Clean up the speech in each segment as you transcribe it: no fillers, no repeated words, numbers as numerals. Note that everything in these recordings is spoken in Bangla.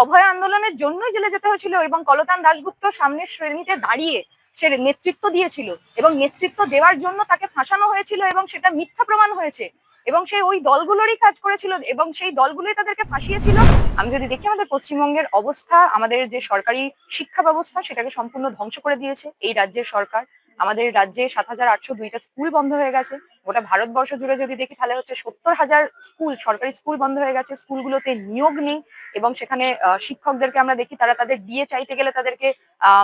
অভয় আন্দোলনের জন্যই জেলে যেতে হয়েছিল এবং কলতান দাশগুপ্ত সামনের শ্রেণীতে দাঁড়িয়ে সে নেতৃত্ব দিয়েছিল এবং নেতৃত্ব দেওয়ার জন্য তাকে ফাঁসানো হয়েছিল এবং সেটা মিথ্যা প্রমাণ হয়েছে এবং সে ওই দলগুলোরই কাজ করেছিল এবং সেই দলগুলোই তাদেরকে ফাঁসিয়েছিল। আমি যদি দেখি আমাদের পশ্চিমবঙ্গের অবস্থা, আমাদের যে সরকারি শিক্ষা ব্যবস্থা সেটাকে সম্পূর্ণ ধ্বংস করে দিয়েছে এই রাজ্যের সরকার। আমাদের রাজ্যে ৭,৮০২টা স্কুল বন্ধ হয়ে গেছে। গোটা ভারতবর্ষ জুড়ে যদি দেখি তাহলে হচ্ছে ৭০,০০০ স্কুল, সরকারি স্কুল বন্ধ হয়ে গেছে। স্কুলগুলোতে নিয়োগ নেই এবং সেখানে শিক্ষকদেরকে আমরা দেখি তারা তাদের ডিএ চাইতে গেলে তাদেরকে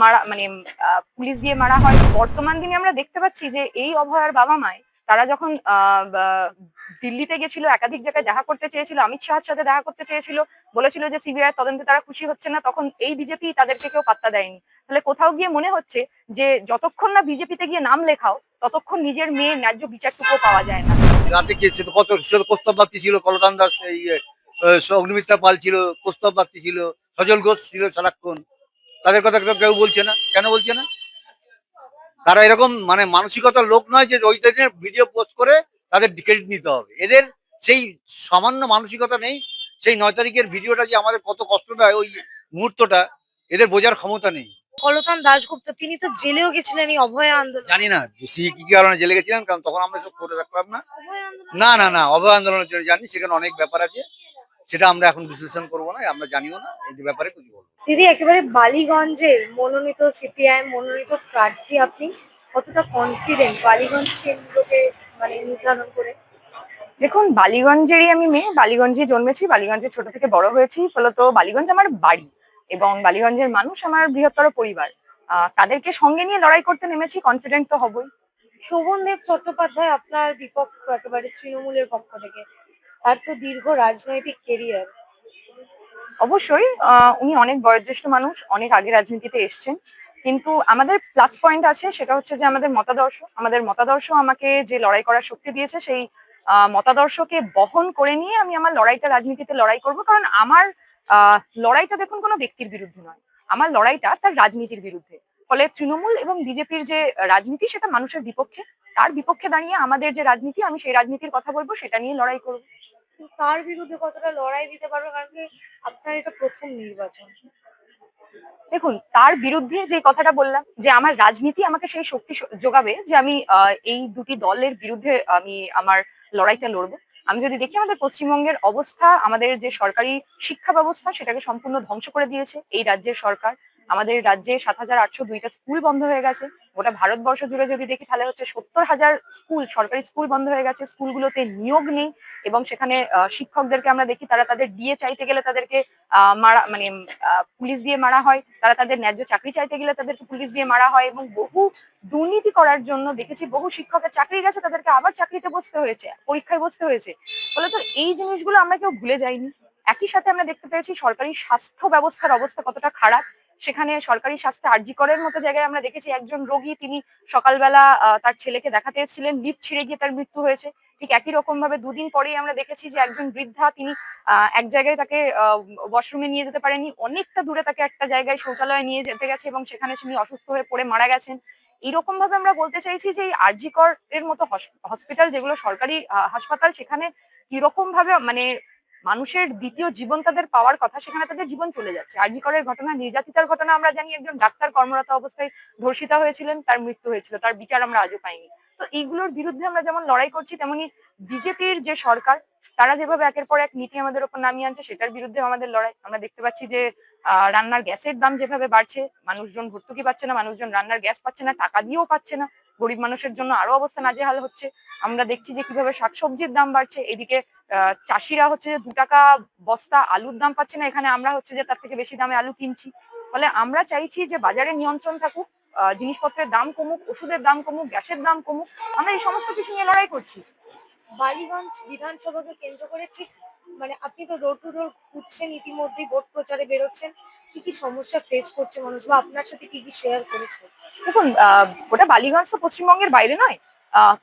মারা মানে পুলিশ দিয়ে মারা হয়। বর্তমান দিনে আমরা দেখতে পাচ্ছি যে এই অভয়ার বাবা মায় তারা যখন দিল্লিতে গেছিল, একাধিক জায়গায় দেখা করতে চেয়েছিল, অমিত শাহের সাথে দেখা করতে চেয়েছিল, বলেছিল যে সিবিআই তদন্তে তারা খুশি হচ্ছে না, তখন এই বিজেপি তাদেরকে কেউ পাত্তা দেয়নি। তাহলে কোথাও গিয়ে মনে হচ্ছে যে যতক্ষণ না বিজেপিতে গিয়ে নাম লেখাও ততক্ষণ নিজের মেয়ের ন্যায্য বিচারটুকুও পাওয়া যায় না। রাতে কে ছিল, কত কৌস্তব বাগচি ছিল, কলতান দাস, অগ্নিমিত্রা পাল ছিল, কৌস্তব বাগচি ছিল, সজল ঘোষ ছিল সারাক্ষণ। তাদের কথা তো কেউ বলছে না, কেন বলছে না? তারা এরকম মানে মানসিকতার লোক নয় যে ওই দিনের ভিডিও পোস্ট করে তাদের ক্রেডিট নিতে হবে। এদের সেই সামান্য মানসিকতা নেই। সেই ৯ তারিখের ভিডিওটা যে আমাদের কত কষ্ট দেয়, ওই মুহূর্তটা এদের বোঝার ক্ষমতা নেই। কলতান দাশগুপ্ত তিনি তো জেলেও গেছিলেন এই অভয় আন্দোলন। জানি না যে কি কারণে জেলে গেছিলেন, কারণ তখন আমরা সব করে রাখলাম না। অভয় আন্দোলন না না না, অভয় আন্দোলনের জন্য জানি, সেখানে অনেক ব্যাপার আছে, সেটা আমরা এখন বিশ্লেষণ করবো না, আমরা জানিও না এই ব্যাপারে কিছু বলবো। দিদি, একেবারে বালিগঞ্জের মনোনীত সিপিআই মনোনীত প্রার্থী, আপনি কতটা কনফিডেন্ট বালিগঞ্জ কেন্দ্রকে মানে নির্ধারণ করে? দেখুন, বালিগঞ্জেরই আমি মেয়ে, বালিগঞ্জে জন্মেছি, বালিগঞ্জে ছোট থেকে বড় হয়েছি, ফলত বালিগঞ্জ আমার বাড়ি এবং বালিগঞ্জের মানুষ আমার বৃহত্তর পরিবার। তাদেরকে সঙ্গে নিয়ে লড়াই করতে নেমেছি, কনফিডেন্ট তো হবই। শোভনদেব চট্টোপাধ্যায় আপনার বিপক্ষ, একেবারে তৃণমূলের পক্ষ থেকে, তার তো দীর্ঘ রাজনৈতিক কেরিয়ার। অবশ্যই উনি অনেক বয়োজ্যেষ্ঠ মানুষ, অনেক আগে রাজনীতিতে এসছেন, কিন্তু আমাদের প্লাস পয়েন্ট আছে, সেটা হচ্ছে যে আমাদের মতাদর্শ আমাকে যে লড়াই করার শক্তি দিয়েছে, সেই মতাদর্শকে বহন করে নিয়ে আমি আমার লড়াইটা রাজনীতিতে লড়াই করব। কারণ আমার লড়াইটা দেখুন কোনো ব্যক্তির বিরুদ্ধে নয়, আমার লড়াইটা তার রাজনীতির বিরুদ্ধে। ফলে তৃণমূল এবং বিজেপির যে রাজনীতি সেটা মানুষের বিপক্ষে, তার বিপক্ষে দাঁড়িয়ে আমাদের যে রাজনীতি, আমি সেই রাজনীতির কথা বলবো, সেটা নিয়ে লড়াই করবো। তার বিরুদ্ধে কতটা লড়াই দিতে পারবে, কারণ কি আপনার এটা প্রথম নির্বাচন? দেখুন, তার বিরুদ্ধে যে কথাটা বললাম যে আমার রাজনীতি আমাকে সেই শক্তি যোগাবে যে আমি এই দুটি দলের বিরুদ্ধে আমি আমার লড়াইটা লড়বো। আমি যদি দেখি আমাদের পশ্চিমবঙ্গের অবস্থা, আমাদের যে সরকারি শিক্ষা ব্যবস্থা সেটাকে সম্পূর্ণ ধ্বংস করে দিয়েছে এই রাজ্যের সরকার। আমাদের রাজ্যে ৭,৮০২টা স্কুল বন্ধ হয়ে গেছে। গোটা ভারতবর্ষ জুড়ে যদি দেখি তাহলে হচ্ছে ৭০,০০০ স্কুল, সরকারি স্কুল বন্ধ হয়ে গেছে। স্কুলগুলোতে নিয়োগ নেই এবং সেখানে শিক্ষকদেরকে আমরা দেখি তারা তাদের ডিএ চাইতে গেলে তাদেরকে মারা মানে পুলিশ দিয়ে মারা হয়, তারা তাদের ন্যায্য চাকরি চাইতে গেলে তাদেরকে পুলিশ দিয়ে মারা হয় এবং বহু দুর্নীতি করার জন্য দেখেছি বহু শিক্ষকের চাকরি গেছে, তাদেরকে আবার চাকরিতে বসতে হয়েছে, পরীক্ষায় বসতে হয়েছে। ফলে তো এই জিনিসগুলো আমরা কেউ ভুলে যাইনি। একই সাথে আমরা দেখতে পেয়েছি সরকারি স্বাস্থ্য ব্যবস্থার অবস্থা কতটা খারাপ। সেখানে সরকারি স্বাস্থ্যে আরজি করের মতো জায়গায় আমরা দেখেছি একজন রোগী, তিনি সকালবেলা তার ছেলেকে দেখাতে এসেছিলেন, লিফট ছিঁড়ে গিয়ে তার মৃত্যু হয়েছে। ঠিক একই রকম ভাবে দুদিন পরেই আমরা দেখেছি যে একজন বৃদ্ধা, তিনি এক জায়গায় তাকে ওয়াশরুমে নিয়ে যেতে পারেনি, অনেকটা দূরে তাকে একটা জায়গায় শৌচালয়ে নিয়ে যেতে গেছে এবং সেখানে তিনি অসুস্থ হয়ে পড়ে মারা গেছেন। এইরকম ভাবে আমরা বলতে চাইছি যে এই আরজি কর এর মতো হসপিটাল, যেগুলো সরকারি হাসপাতাল, সেখানে কিরকম ভাবে মানে মানুষের দ্বিতীয় জীবন তাদের পাওয়ার কথা, সেখানে তাদের জীবন চলে যাচ্ছে। আরজি করের ঘটনা, নির্যাতিতার ঘটনা আমরা জানি, একজন ডাক্তার কর্মরত অবস্থায় ধর্ষিতা হয়েছিলেন, তার মৃত্যু হয়েছিল, তার বিচার আমরা আজও পাইনি। তো এইগুলোর বিরুদ্ধে আমরা যেমন লড়াই করছি, তেমনি বিজেপির যে সরকার, তারা যেভাবে একের পর এক নীতি আমাদের উপর নামিয়ে আনছে, সেটার বিরুদ্ধে আমাদের লড়াই। আমরা দেখতে পাচ্ছি যে রান্নার গ্যাসের দাম যেভাবে বাড়ছে, মানুষজন ভর্তুকি পাচ্ছে না, মানুষজন রান্নার গ্যাস পাচ্ছে না, টাকা দিয়েও পাচ্ছে না, গরিব মানুষের জন্য আরো অবস্থা নাজেহাল হচ্ছে। আমরা দেখছি যে কিভাবে শাকসবজির দাম বাড়ছে, এদিকে চাষিরা হচ্ছে যে 2 টাকা বস্তা আলুর দাম পাচ্ছে না, এখানে আমরা হচ্ছে যে তার থেকে বেশি দামে আলু কিনছি। ফলে আমরা চাইছি যে বাজারে নিয়ন্ত্রণ থাকুক, জিনিসপত্রের দাম কমুক, ওষুধের দাম কমুক, গ্যাসের দাম কমুক। আমরা এই সমস্ত কিছু নিয়ে লড়াই করছি। বালিগঞ্জ বিধানসভাকে কেন্দ্র করে ঠিক মানে আপনি তো ডোর টু ডোর ঘুরছেন, ইতিমধ্যেই ভোট প্রচারে বেরোচ্ছেন, কি কি সমস্যা ফেস করছে মানুষ, বা আপনার সাথে কি কি শেয়ার করেছে? দেখুন, ওটা বালিগঞ্জ তো পশ্চিমবঙ্গের বাইরে নয়।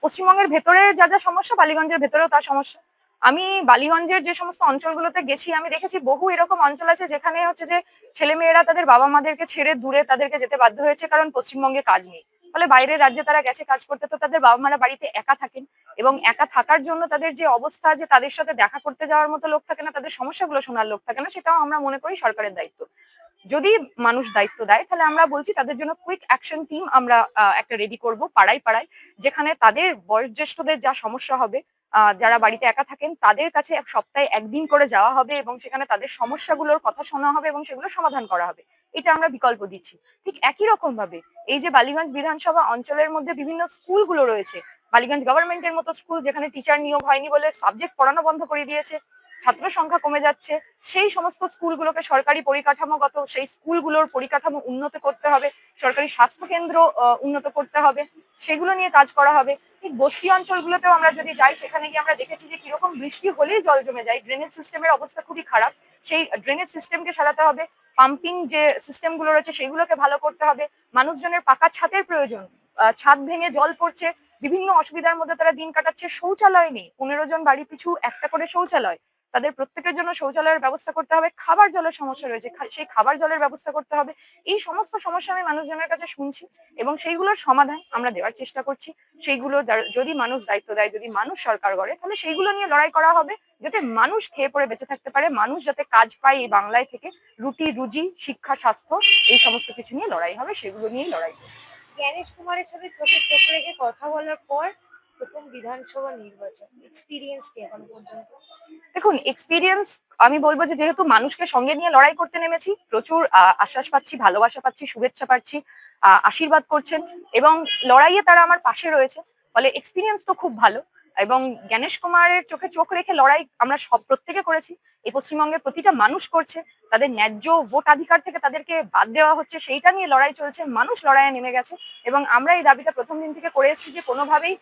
পশ্চিমবঙ্গের ভেতরে যা যা সমস্যা, বালিগঞ্জের ভেতরেও তার সমস্যা। আমি বালিগঞ্জের যে সমস্ত অঞ্চলগুলোতে গেছি, আমি দেখেছি বহু এরকম অঞ্চল আছে যেখানে হচ্ছে যে ছেলেমেয়েরা তাদের বাবা মাদেরকে ছেড়ে দূরে তাদেরকে যেতে বাধ্য হয়েছে, কারণ পশ্চিমবঙ্গে কাজ নেই। ফলে বাইরের রাজ্যে তারা গেছে কাজ করতে, তো তাদের বাবা মারা বাড়িতে একা থাকেন এবং একা থাকার জন্য তাদের যে অবস্থা, যে তাদের সাথে দেখা করতে যাওয়ার মতো লোক থাকে না, তাদের সমস্যাগুলো শোনার লোক থাকে না, সেটাও আমরা মনে করি সরকারের দায়িত্ব। যদি মানুষ দায়িত্ব দেয় তাহলে আমরা বলছি তাদের জন্য কুইক অ্যাকশন টিম আমরা একটা রেডি করব পাড়ায় পাড়ায়, যেখানে তাদের বয়োজ্যেষ্ঠদের যা সমস্যা হবে, যারা বাড়িতে একা থাকেন তাদের কাছে সপ্তাহে একদিন করে যাওয়া হবে এবং সেখানে তাদের সমস্যাগুলোর কথা শোনা হবে এবং সেগুলো সমাধান করা হবে। এটা আমরা বিকল্প দিচ্ছি। ঠিক একই রকম ভাবে এই যে বালিগঞ্জ বিধানসভা অঞ্চলের মধ্যে বিভিন্ন স্কুলগুলো রয়েছে, বালিগঞ্জ গভর্নমেন্টের মতো স্কুল যেখানে টিচার নিয়োগ হয়নি বলে সাবজেক্ট পড়ানো বন্ধ করে দিয়েছে, ছাত্র সংখ্যা কমে যাচ্ছে, সেই সমস্ত স্কুলগুলোকে সরকারি পরিকাঠামোগত সেই স্কুলগুলোর পরিকাঠামো উন্নত করতে হবে, সরকারি স্বাস্থ্য কেন্দ্র উন্নত করতে হবে, সেগুলো নিয়ে কাজ করা হবে। ঠিক বস্তি অঞ্চলগুলোতেও আমরা যদি যাই, সেখানে গিয়ে আমরা দেখেছি যে কিরকম বৃষ্টি হলেই জল জমে যায়, ড্রেনেজ সিস্টেমের অবস্থা খুবই খারাপ। সেই ড্রেনেজ সিস্টেমকে সারাতে হবে, পাম্পিং যে সিস্টেম গুলো রয়েছে সেগুলোকে ভালো করতে হবে। মানুষজনের পাকা ছাদের প্রয়োজন, ছাদ ভেঙে জল পড়ছে, বিভিন্ন অসুবিধার মধ্যে তারা দিন কাটাচ্ছে, শৌচালয় নেই, 15 জন বাড়ি পিছু একটা করে শৌচালয়, তাদের প্রত্যেকের জন্য শৌচালয়ের ব্যবস্থা করতে হবে। খাবার জলের সমস্যা রয়েছে, সেই খাবার জলের ব্যবস্থা করতে হবে। এই সমস্ত সমস্যা আমি মানুষজনের কাছে শুনছি এবং সেইগুলোর সমাধান আমরা দেওয়ার চেষ্টা করছি। সেইগুলো যদি মানুষ দায়িত্ব দেয়, যদি মানুষ সরকার গড়ে, তাহলে সেইগুলো নিয়ে লড়াই করা হবে, যাতে মানুষ খেয়ে পড়ে বেঁচে থাকতে পারে, মানুষ যাতে কাজ পায় এই বাংলায় থেকে, রুটি রুজি শিক্ষা স্বাস্থ্য এই সমস্ত কিছু নিয়ে লড়াই হবে, সেগুলো নিয়েই লড়াই করবে। জ্ঞানেশ কুমারের সাথে চোখে চোখ রেখে কথা বলার পর প্রথম বিধানসভা নির্বাচন এক্সপিরিয়েন্স কি এখন পর্যন্ত? দেখুন, এক্সপিরিয়েন্স আমি বলবো যে যেহেতু মানুষকে সঙ্গে নিয়ে লড়াই করতে নেমেছি, প্রচুর আশ্বাস পাচ্ছি, ভালোবাসা পাচ্ছি, শুভেচ্ছা পাচ্ছি, আশীর্বাদ করছেন এবং লড়াইয়ে তারা আমার পাশে রয়েছে, ফলে এক্সপিরিয়েন্স তো খুব ভালো। এবং জ্ঞানেশ কুমারের চোখে চোখ রেখে লড়াই আমরা সব প্রত্যেকে করেছি, এই পশ্চিমবঙ্গের প্রতিটা মানুষ করছে, তাদের ন্যায্য ভোটাধিকার থেকে তাদেরকে বাদ দেওয়া হচ্ছে, সেইটা নিয়ে লড়াই চলছে, মানুষ লড়াইয়ে নেমে গেছে এবং আমরা এই দাবিটা প্রথম দিন থেকে করে এসেছি যে কোনোভাবেই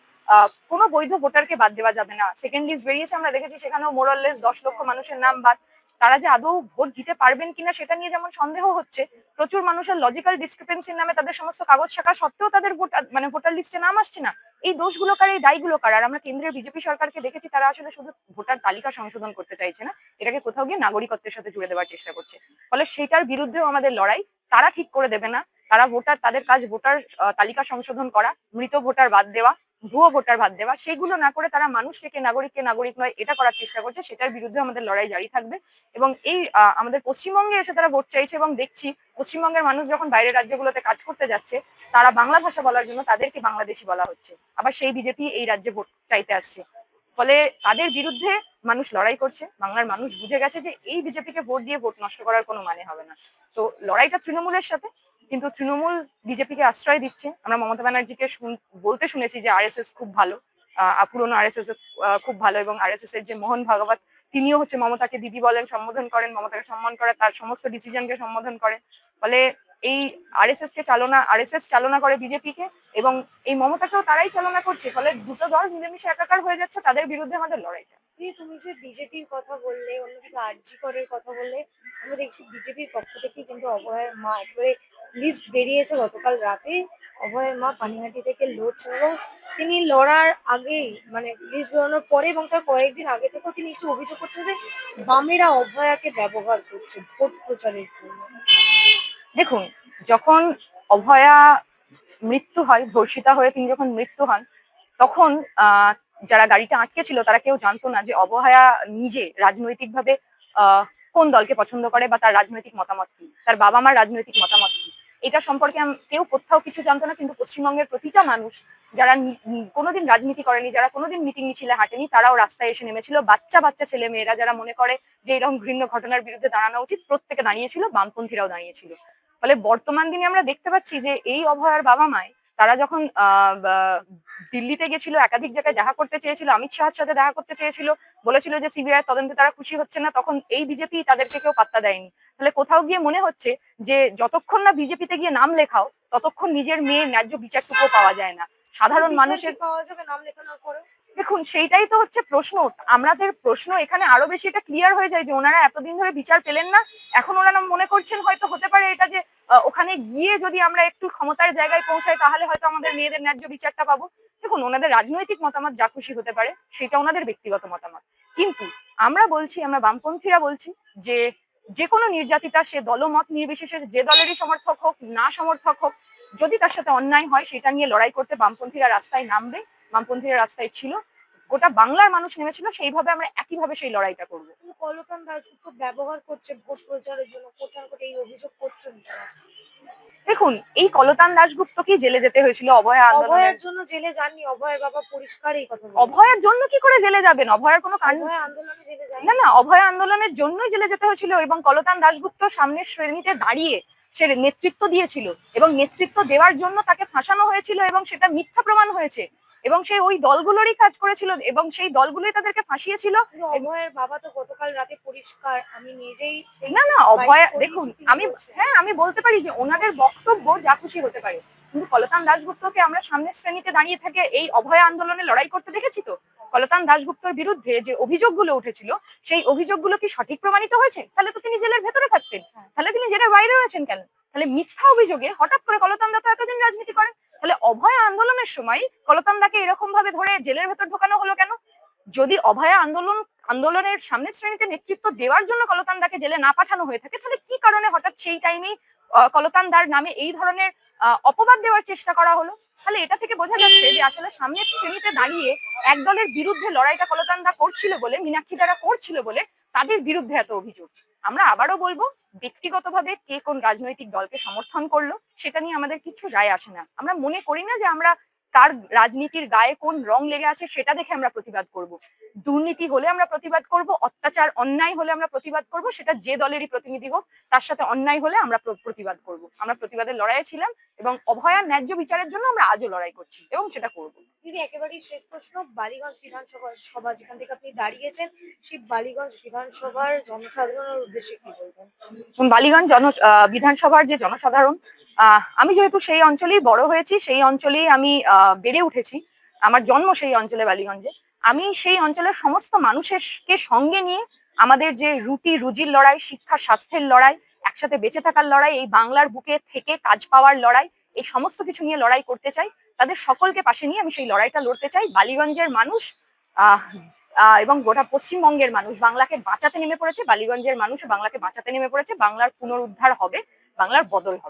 কোনো বৈধ ভোটারকে বাদ দেওয়া যাবে না। সেকেন্ড লিস্ট বেরিয়েছে, আমরা দেখেছি সেখানেও মোরাললেস 10 লক্ষ মানুষের নাম বাদ। তারা যে আদৌ ভোট দিতে পারবেন কিনা সেটা নিয়ে যেমন সন্দেহ হচ্ছে, প্রচুর মানুষের লজিক্যাল ডিসক্রিপেন্সির নামে তাদের সমস্ত কাগজ শাখা সত্ত্বেও তাদের ভোট মানে ভোটার লিস্টে নাম আসছে না। এই দোষগুলো কার, এই দায়গুলো কার? আর আমরা কেন্দ্রের বিজেপি সরকারকে দেখেছি তারা আসলে শুধু ভোটার তালিকা সংশোধন করতে চাইছে না, এটাকে কোথাও গিয়ে নাগরিকত্বের সাথে জুড়ে দেওয়ার চেষ্টা করছে। ফলে সেটার বিরুদ্ধেও আমাদের লড়াই। তারা ঠিক করে দেবে না, তারা ভোটার, তাদের কাজ ভোটার তালিকা সংশোধন করা, মৃত ভোটার বাদ দেওয়া, ভুয়ো ভোটার বাদ দেওয়া, সেগুলো না করে তারা মানুষকে কে নাগরিক নয় এটা করার চেষ্টা করছে, সেটার বিরুদ্ধে আমাদের লড়াই জারি থাকবে। এবং এই আমাদের পশ্চিমবঙ্গে এসে তারা ভোট চাইছে এবং দেখছি পশ্চিমবঙ্গের মানুষ যখন বাইরের রাজ্যগুলোতে কাজ করতে যাচ্ছে, তারা বাংলা ভাষা বলার জন্য তাদেরকে বাংলাদেশি বলা হচ্ছে, আবার সেই বিজেপি এই রাজ্যে ভোট চাইতে আসছে। ফলে তাদের বিরুদ্ধে মানুষ লড়াই করছে, বাংলার মানুষ বুঝে গেছে যে এই বিজেপিকে ভোট দিয়ে ভোট নষ্ট করার কোনো মানে হবে না। তো লড়াইটা তৃণমূলের সাথে, কিন্তু তৃণমূল বিজেপিকে আশ্রয় দিচ্ছে। আমরা মমতা ব্যানার্জিকে বলতে শুনেছি যে আরএসএস খুব ভালো, পুরনো আরএসএস খুব ভালো, এবং আরএসএস এর যে মোহন ভাগবত তিনিও হচ্ছে মমতাকে দিদি বলেন, সম্বোধন করেন, মমতাকে সম্মান করে, তার সমস্ত ডিসিশনকে সম্বোধন করেন। ফলে এই আরএসএস চালনা করে বিজেপিকে এবং এই মমতাকেও তারাই চালনা করছে, ফলে দুটো দল মিলেমিশে একাকার হয়ে যাচ্ছে, তাদের বিরুদ্ধে আমাদের লড়াইটা। তুমি যে বিজেপির কথা বললে, অন্যদিকে আরজি করের কথা বললে, আমরা দেখছি বিজেপির পক্ষ থেকে কিন্তু অভয়ের মা একবারে লিস্ট বেরিয়েছে গতকাল রাতে, অভয়ের মা পানিহাটি থেকে লড়ছেন এবং তিনি লড়ার আগেই মানে লিস্ট বেরোনোর পরে এবং তার কয়েকদিন আগে থেকেও তিনি একটু অভিযোগ করছেন যে বামেরা অভয়াকে ব্যবহার করছে ভোট প্রচারের জন্য। দেখুন, যখন অভয়া মৃত্যু হয়, ধর্ষিতা হয়ে তিনি যখন মৃত্যু হন, তখন যারা গাড়িটা আটকে ছিল তারা কেউ জানতো না যে অভয়া নিজে রাজনৈতিকভাবে কোন দলকে পছন্দ করে বা তার রাজনৈতিক মতামত কি, তার বাবা মার রাজনৈতিক মতামত কি, এটা সম্পর্কে কেউ কোথাও কিছু জানতো না। কিন্তু পশ্চিমবঙ্গের প্রতিটা মানুষ যারা কোনোদিন রাজনীতি করেনি, যারা কোনোদিন মিটিং মিছিলে হাঁটেনি, তারাও রাস্তায় এসে নেমেছিল। বাচ্চা বাচ্চা ছেলে মেয়েরা যারা মনে করে যে এরকম ঘৃণ্য ঘটনার বিরুদ্ধে দাঁড়ানো উচিত, প্রত্যেকে দাঁড়িয়েছিল, বামপন্থীরাও দাঁড়িয়েছিল। ফলে বর্তমান দিনে আমরা দেখতে পাচ্ছি যে এই অভয়ার বাবা মায় তারা যখন দিল্লিতে গেছিল, একাধিক জায়গায় দেখা করতে চেয়েছিল, অমিত শাহের সাথে দেখা করতে চেয়েছিল, বলেছিল যে সিবিআই তদন্তে তারা খুশি হচ্ছে না, তখন এই বিজেপি তাদেরকে কেউ পাত্তা দেয়নি। তাহলে কোথাও গিয়ে মনে হচ্ছে যে যতক্ষণ না বিজেপিতে গিয়ে নাম লেখাও, ততক্ষণ নিজের মেয়ের ন্যায্য বিচারটুকু পাওয়া যায় না। সাধারণ মানুষের পাওয়া যাবে নাম লেখানোর পরে? দেখুন, সেইটাই তো হচ্ছে প্রশ্ন। আমাদের প্রশ্ন এখানে আরো বেশি এটা ক্লিয়ার হয়ে যায় যে ওনারা এতদিন ধরে বিচার পেলেন না, এখন ওনারা মনে করছেন হয়তো হতে পারে এটা যে ওখানে গিয়ে যদি আমরা একটু ক্ষমতার জায়গায় পৌঁছাই তাহলে হয়তো আমাদের মেয়েদের ন্যায্য বিচারটা পাবো। দেখুন, ওনাদের রাজনৈতিক মতামত যা খুশি হতে পারে, সেটা ওনাদের ব্যক্তিগত মতামত, কিন্তু আমরা বলছি, আমরা বামপন্থীরা বলছি যে কোনো নির্যাতিতা, সে দলমত নির্বিশেষে যে দলেরই সমর্থক হোক না সমর্থক হোক, যদি তার সাথে অন্যায় হয় সেটা নিয়ে লড়াই করতে বামপন্থীরা রাস্তায় নামবে, বামপন্থীরা রাস্তায় ছিল, গোটা বাংলার মানুষ নেমেছিল, সেইভাবে আমরা একইভাবে সেই লড়াইটা করবো। কিন্তু কলকান দাশগুপ্ত ব্যবহার করছে ভোট প্রচারের জন্য, কোথাও কোথাও এই অভিযোগ করছেন তারা। দেখুন, এই কলতান দাশগুপ্তকে জেলে যেতে হয়েছিল অভয়া আন্দোলনের। অভয়ের জন্য জেলে যাননি, অভয়ের বাবা পরিষ্কার এই কথা বলেছেন। অভয়ার জন্য কি করে জেলে যাবেন? অভয়ার কোনো কাণ্ড অভয় আন্দোলনে জেলে যায়নি। না, অভয় আন্দোলনের জন্যই জেলে যেতে হয়েছিল, এবং কলতান দাশগুপ্ত সামনের শ্রেণীতে দাঁড়িয়ে সে নেতৃত্ব দিয়েছিল, এবং নেতৃত্ব দেওয়ার জন্য তাকে ফাঁসানো হয়েছিল, এবং সেটা মিথ্যা প্রমাণ হয়েছে, এবং সে ওই দলগুলোরই কাজ করেছিল, এবং সেই দলগুলোই তাদেরকে ফাঁসিয়েছিল। কিন্তু অভয়ের বাবা তো গতকাল রাতে পরিষ্কার, আমি নিজেই না, অভয়া দেখুন, আমি বলতে পারি যে ওনাদের বক্তব্য যা খুশি হতে পারে, কিন্তু কলতান দাশগুপ্তকে আমরা সামনের শ্রেণীতে দাঁড়িয়ে থেকে এই অভয়া আন্দোলনে লড়াই করতে দেখেছি তো। কলতান দাশগুপ্তর বিরুদ্ধে যে অভিযোগগুলো উঠেছিল সেই অভিযোগগুলো কি সঠিক প্রমাণিত হয়েছে? তাহলে তো তিনি জেলের ভেতরে থাকতেন, তাহলে তিনি জেলের বাইরে রয়েছেন কেন? তাহলে মিথ্যা অভিযোগে হঠাৎ করে কলতান দা তো এতদিন রাজনীতি করেন, তাহলে অভয়া আন্দোলনের সময় কলতান দাকে এরকম ভাবে ধরে জেলের ভেতর ঢোকানো হলো কেন? যদি অভয়া আন্দোলনের সামনের শ্রেণীতে নেতৃত্ব দেওয়ার জন্য কলতান দাকে জেলে না পাঠানো হয়ে থাকে, তাহলে কি কারণে হঠাৎ সেই টাইমেই কলতান দার নামে এই ধরনের অপবাদ দেওয়ার চেষ্টা করা হলো? তাহলে এটা থেকে বোঝা যাচ্ছে যে আসলে সামনের শ্রেণীতে দাঁড়িয়ে এক দলের বিরুদ্ধে লড়াইটা কলতান দা করছিল বলে, মীনাক্ষী দ্বারা করছিল বলে তাদের বিরুদ্ধে এত অভিযোগ। আমরা আবারও বলবো, ব্যক্তিগতভাবে কে কোন রাজনৈতিক দলকে সমর্থন করলো সেটা নিয়ে আমাদের কিছু যায় আসে না। আমরা মনে করি না যে আমরা তার রাজনীতির গায়ে কোন রং লেগে আছে সেটা দেখে আমরা প্রতিবাদ করব। দুর্নীতি হলে আমরা প্রতিবাদ করব, অত্যাচার অন্যায় হলে আমরা প্রতিবাদ করব, সেটা যে দলেরই প্রতিনিধি হোক, তার সাথে অন্যায় হলে আমরা প্রতিবাদ করব। আমরা প্রতিবাদের লড়াইয়ে ছিলাম, এবং অভয়ার ন্যায্য বিচারের জন্য আমরা আজও লড়াই করছি, এবং সেটা করব। দিদি একেবারেই শেষ প্রশ্ন, বালিগঞ্জ বিধানসভা যেখান থেকে আপনি দাঁড়িয়েছেন, সেই বালিগঞ্জ বিধানসভার জনসাধারণের উদ্দেশ্যে কি বলবেন? বালিগঞ্জ বিধানসভার যে জনসাধারণ, আমি যেহেতু সেই অঞ্চলেই বড় হয়েছি, সেই অঞ্চলেই আমি বেড়ে উঠেছি, আমার জন্ম সেই অঞ্চলে বালিগঞ্জে, আমি সেই অঞ্চলের সমস্ত মানুষকে সঙ্গে নিয়ে আমাদের যে রুটি রুজির লড়াই, শিক্ষা স্বাস্থ্যের লড়াই, একসাথে বেঁচে থাকার লড়াই, এই বাংলার বুকে থেকে কাজ পাওয়ার লড়াই, এই সমস্ত কিছু নিয়ে লড়াই করতে চাই। তাদের সকলকে পাশে নিয়ে আমি সেই লড়াইটা লড়তে চাই। বালিগঞ্জের মানুষ এবং গোটা পশ্চিমবঙ্গের মানুষ বাংলাকে বাঁচাতে নেমে পড়েছে, বালিগঞ্জের মানুষ বাংলাকে বাঁচাতে নেমে পড়েছে। বাংলার পুনরুদ্ধার হবে, বাংলার বদল হবে।